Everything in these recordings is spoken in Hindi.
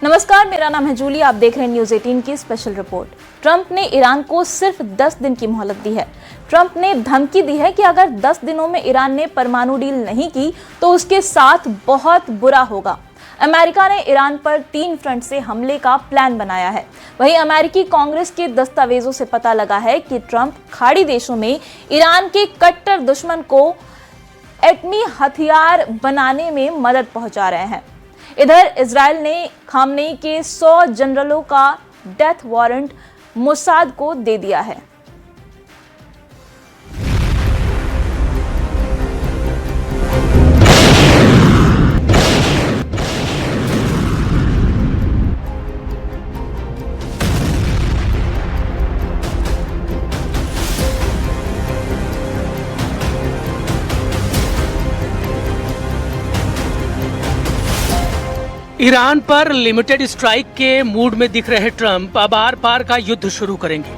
नमस्कार, मेरा नाम है जूली। आप देख रहे हैं न्यूज़ 18 की स्पेशल रिपोर्ट। ट्रंप ने ईरान को सिर्फ 10 दिन की मोहलत दी है। ट्रंप ने धमकी दी है कि अगर 10 दिनों में ईरान ने परमाणु डील नहीं की तो उसके साथ बहुत बुरा होगा। अमेरिका ने ईरान पर 3 फ्रंट से हमले का प्लान बनाया है। वहीं अमेरिकी कांग्रेस के दस्तावेजों से पता लगा है कि ट्रंप खाड़ी देशों में ईरान के कट्टर दुश्मन को एटमी हथियार बनाने में मदद पहुंचा रहे हैं। इधर इजराइल ने खामनेई के 100 जनरलों का डेथ वारंट मोसाद को दे दिया है। ईरान पर लिमिटेड स्ट्राइक के मूड में दिख रहे ट्रंप अब आर पार का युद्ध शुरू करेंगे।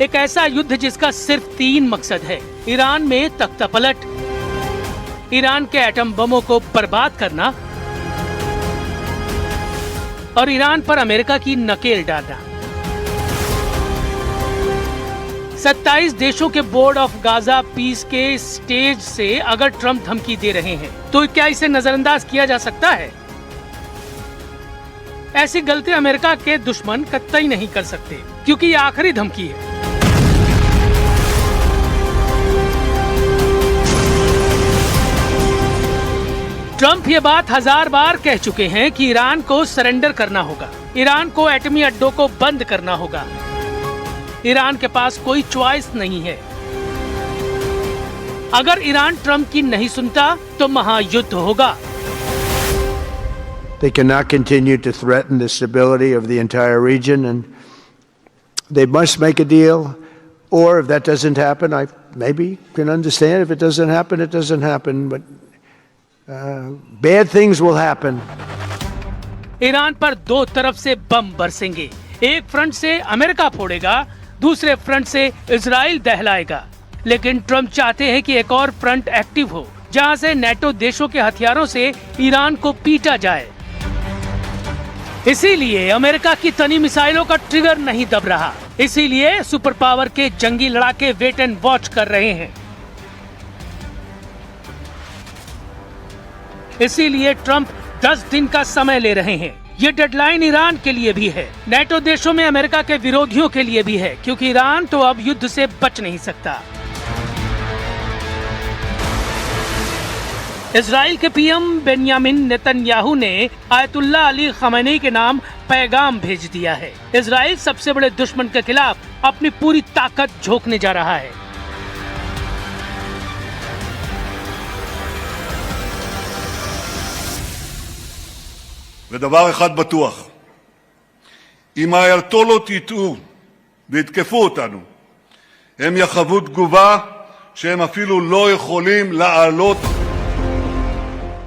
एक ऐसा युद्ध जिसका सिर्फ 3 मकसद है: ईरान में तख्तापलट, ईरान के एटम बमों को बर्बाद करना और ईरान पर अमेरिका की नकेल डालना। 27 देशों के बोर्ड ऑफ गाजा पीस के स्टेज से अगर ट्रंप धमकी दे रहे हैं तो क्या इसे नजरअंदाज किया जा सकता है? ऐसी गलती अमेरिका के दुश्मन कतई नहीं कर सकते, क्योंकि ये आखिरी धमकी है। ट्रंप ये बात 1000 बार कह चुके हैं कि ईरान को सरेंडर करना होगा, ईरान को एटमी अड्डों को बंद करना होगा। ईरान के पास कोई चॉइस नहीं है। अगर ईरान ट्रंप की नहीं सुनता तो महायुद्ध होगा। They cannot continue to threaten the stability of the entire region, and they must make a deal. Or if that doesn't happen, I maybe can understand. If it doesn't happen, it doesn't happen. But bad things will happen. Iran पर 2 तरफ से बम बरसेंगे। एक फ्रंट से अमेरिका फोड़ेगा, दूसरे फ्रंट से इजराइल दहलाएगा। लेकिन ट्रंप चाहते हैं कि एक और फ्रंट एक्टिव हो, जहां से नेटो देशों के हथियारों से ईरान को पीटा जाए। इसीलिए अमेरिका की तनी मिसाइलों का ट्रिगर नहीं दब रहा। इसीलिए सुपर पावर के जंगी लड़ाके वेट एंड वॉच कर रहे हैं। इसीलिए ट्रंप 10 दिन का समय ले रहे हैं। ये डेडलाइन ईरान के लिए भी है, नेटो देशों में अमेरिका के विरोधियों के लिए भी है, क्योंकि ईरान तो अब युद्ध से बच नहीं सकता। इजराइल के पीएम बेंयामिन नेतन्याहू ने आयतुल्लाह अली खamenei के नाम पैगाम भेज दिया है। इजराइल सबसे बड़े दुश्मन के खिलाफ अपनी पूरी ताकत झोंकने जा रहा है। ודבר אחד בטוח, אם האייתולות יטעו ויתקפו אותנו, הם יחוו תגובה שהם אפילו לא יכולים לעלות.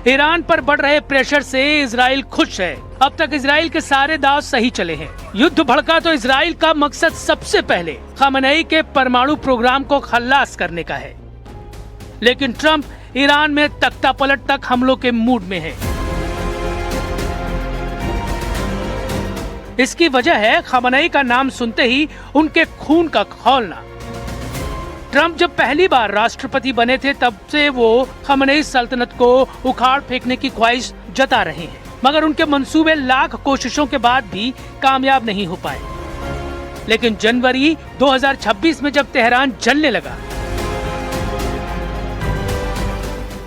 ईरान पर बढ़ रहे प्रेशर से इजराइल खुश है। अब तक इजराइल के सारे दांव सही चले हैं। युद्ध भड़का तो इजराइल का मकसद सबसे पहले खamenei के परमाणु प्रोग्राम को खल्लास करने का है। लेकिन ट्रंप ईरान में तख्तापलट तक हमलों के मूड में है। इसकी वजह है खamenei का नाम सुनते ही उनके खून का खौलना। ट्रंप जब पहली बार राष्ट्रपति बने थे तब से वो खamenei सल्तनत को उखाड़ फेंकने की ख्वाहिश जता रहे हैं, मगर उनके मंसूबे लाख कोशिशों के बाद भी कामयाब नहीं हो पाए। लेकिन जनवरी 2026 में जब तेहरान जलने लगा,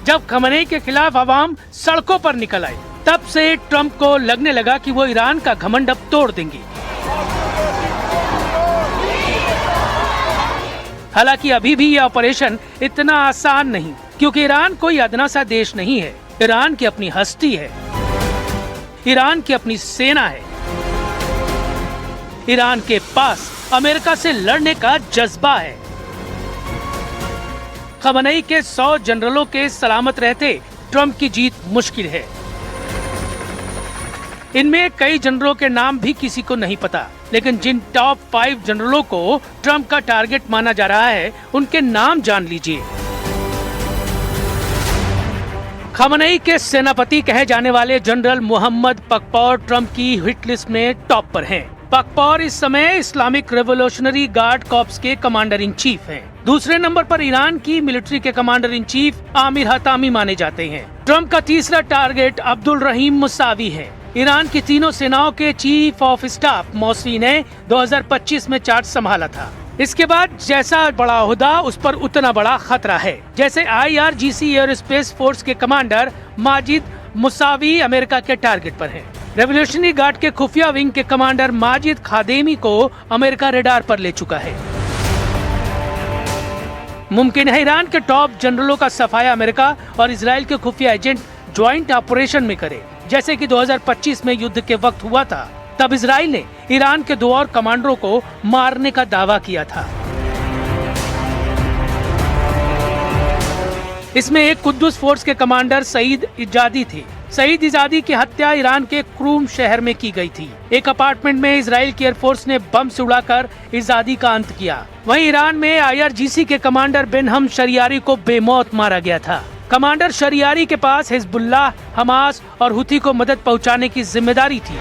जब खamenei के खिलाफ आवाम सड़कों पर निकल आई, तब से ट्रंप को लगने लगा कि वो ईरान का घमंड अब तोड़ देंगे। हालांकि अभी भी यह ऑपरेशन इतना आसान नहीं, क्योंकि ईरान कोई अदना सा देश नहीं है। ईरान की अपनी हस्ती है, ईरान की अपनी सेना है, ईरान के पास अमेरिका से लड़ने का जज्बा है। खamenei के 100 जनरलों के सलामत रहते ट्रंप की जीत मुश्किल है। इनमें कई जनरलों के नाम भी किसी को नहीं पता, लेकिन जिन टॉप 5 जनरलों को ट्रंप का टारगेट माना जा रहा है उनके नाम जान लीजिए। खमनेई के सेनापति कहे जाने वाले जनरल मोहम्मद पकपौर ट्रंप की हिट लिस्ट में टॉप पर हैं। पकपौर इस समय इस्लामिक रेवोल्यूशनरी गार्ड कॉर्प्स के कमांडर इन चीफ हैं। दूसरे नंबर पर ईरान की मिलिट्री के commander in chief Aamir Hatami माने जाते हैं। ट्रंप का तीसरा टारगेट अब्दुल रहीम मुसावी है। ईरान की तीनों सेनाओं के चीफ ऑफ स्टाफ मौसवी ने 2025 में चार्ज संभाला था। इसके बाद जैसा बड़ा ओहदा उस पर उतना बड़ा खतरा है। जैसे IRGC एयरोस्पेस फोर्स के कमांडर माजिद मुसावी अमेरिका के टारगेट पर हैं। रेवोल्यूशनरी गार्ड के खुफिया विंग के कमांडर माजिद खादेमी को अमेरिका रेडार पर ले चुका है। मुमकिन है ईरान के टॉप जनरलों का सफाया अमेरिका और इजराइल के खुफिया एजेंट ज्वाइंट ऑपरेशन में करे, जैसे कि 2025 में युद्ध के वक्त हुआ था। तब इजराइल ने ईरान के 2 और कमांडरों को मारने का दावा किया था। इसमें एक कुद्दुस फोर्स के कमांडर सईद इजादी थे। सईद इजादी की हत्या ईरान के क्रूम शहर में की गई थी। एक अपार्टमेंट में इजराइल की एयरफोर्स ने बम से उड़ाकर इजादी का अंत किया। वहीं ईरान में IRGC के कमांडर बेनहम शरियारी को बेमौत मारा गया था। कमांडर शरियारी के पास हिजबुल्लाह, हमास और हुती को मदद पहुंचाने की जिम्मेदारी थी।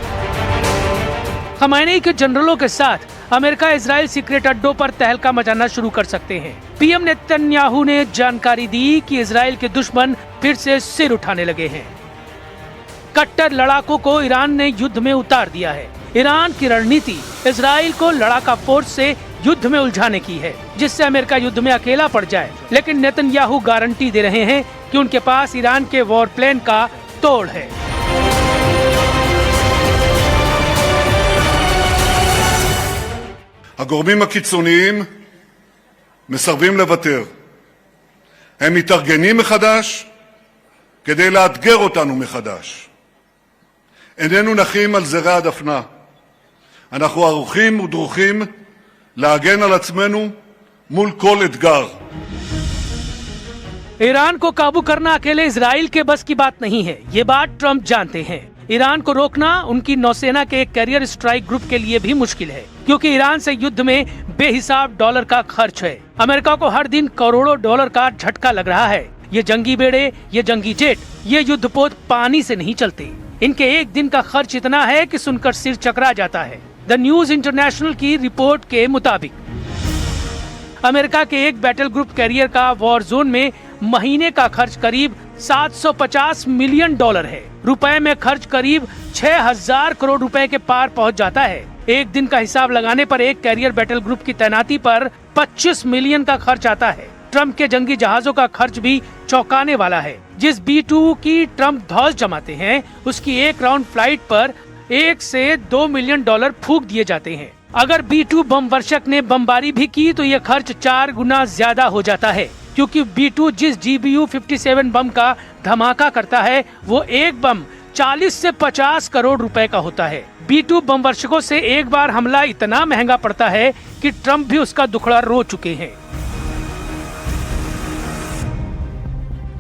खमनेई के जनरलों के साथ अमेरिका इजराइल सीक्रेट अड्डों पर तहलका मचाना शुरू कर सकते हैं। PM नेतन्याहू ने जानकारी दी कि इजराइल के दुश्मन फिर से सिर उठाने लगे हैं। कट्टर लड़ाकों को ईरान ने युद्ध में उतार दिया है। ईरान की रणनीति इजराइल को लड़ाका फोर्स से युद्ध में उलझाने की है, जिससे अमेरिका युद्ध में अकेला पड़ जाए। लेकिन नेतन्याहू गारंटी दे रहे हैं कि उनके पास ईरान के वॉर प्लान का तोड़ है। הגורמים הקיצוניים מסרבים לוותר. הם מתארגנים מחדש כדי לאתגר אותנו מחדש. איננו נחים על זרי הדפנה. אנחנו ערוכים ודרוכים להגן על עצמנו מול כל אתגר. ईरान को काबू करना अकेले इजराइल के बस की बात नहीं है, ये बात ट्रंप जानते हैं। ईरान को रोकना उनकी नौसेना के कैरियर स्ट्राइक ग्रुप के लिए भी मुश्किल है, क्योंकि ईरान से युद्ध में बेहिसाब डॉलर का खर्च है। अमेरिका को हर दिन करोड़ों डॉलर का झटका लग रहा है। ये जंगी बेड़े, ये जंगी जेट, ये युद्धपोत पानी से नहीं चलते। इनके एक दिन का खर्च इतना है कि सुनकर सिर चकरा जाता है। द न्यूज इंटरनेशनल की रिपोर्ट के मुताबिक अमेरिका के एक बैटल ग्रुप कैरियर का वॉर जोन में महीने का खर्च करीब $750 मिलियन है। रुपए में खर्च करीब 6000 करोड़ रुपए के पार पहुंच जाता है। एक दिन का हिसाब लगाने पर एक कैरियर बैटल ग्रुप की तैनाती पर 25 मिलियन का खर्च आता है। ट्रंप के जंगी जहाजों का खर्च भी चौंकाने वाला है। जिस B-2 की ट्रंप धौस जमाते हैं, उसकी एक राउंड फ्लाइट पर $1 से $2 मिलियन फूंक दिए जाते हैं। अगर B-2 बम वर्षक ने बमबारी भी की तो ये खर्च 4 गुना ज्यादा हो जाता है, क्योंकि B-2 जिस GBU-57 बम का धमाका करता है वो एक बम 40 से 50 करोड़ रुपए का होता है। B-2 बम वर्षकों से एक बार हमला इतना महंगा पड़ता है कि ट्रंप भी उसका दुखड़ा रो चुके हैं।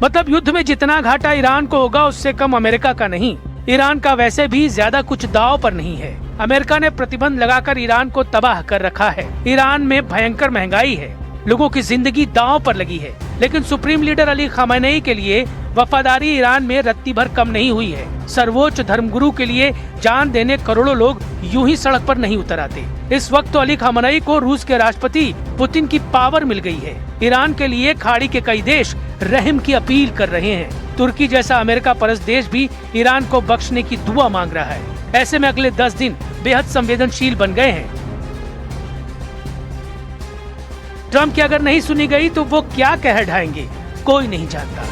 मतलब युद्ध में जितना घाटा ईरान को होगा उससे कम अमेरिका का नहीं। ईरान का वैसे भी ज्यादा कुछ दांव पर नहीं है। अमेरिका ने प्रतिबंध लगाकर ईरान को तबाह कर रखा है। ईरान में भयंकर महंगाई है, लोगों की जिंदगी दांव पर लगी है। लेकिन सुप्रीम लीडर अली खमेनेई के लिए वफादारी ईरान में रत्ती भर कम नहीं हुई है। सर्वोच्च धर्मगुरु के लिए जान देने करोड़ों लोग यूं ही सड़क पर नहीं उतर आते। इस वक्त तो अली खमेनेई को रूस के राष्ट्रपति पुतिन की पावर मिल गई है। ईरान के लिए खाड़ी के कई देश रहम की अपील कर रहे हैं। तुर्की जैसा अमेरिका परस्त देश भी ईरान को बख्शने की दुआ मांग रहा है। ऐसे में अगले 10 दिन बेहद संवेदनशील बन गए हैं। ट्रंप की अगर नहीं सुनी गई तो वो क्या कह ढाएंगे, कोई नहीं जानता।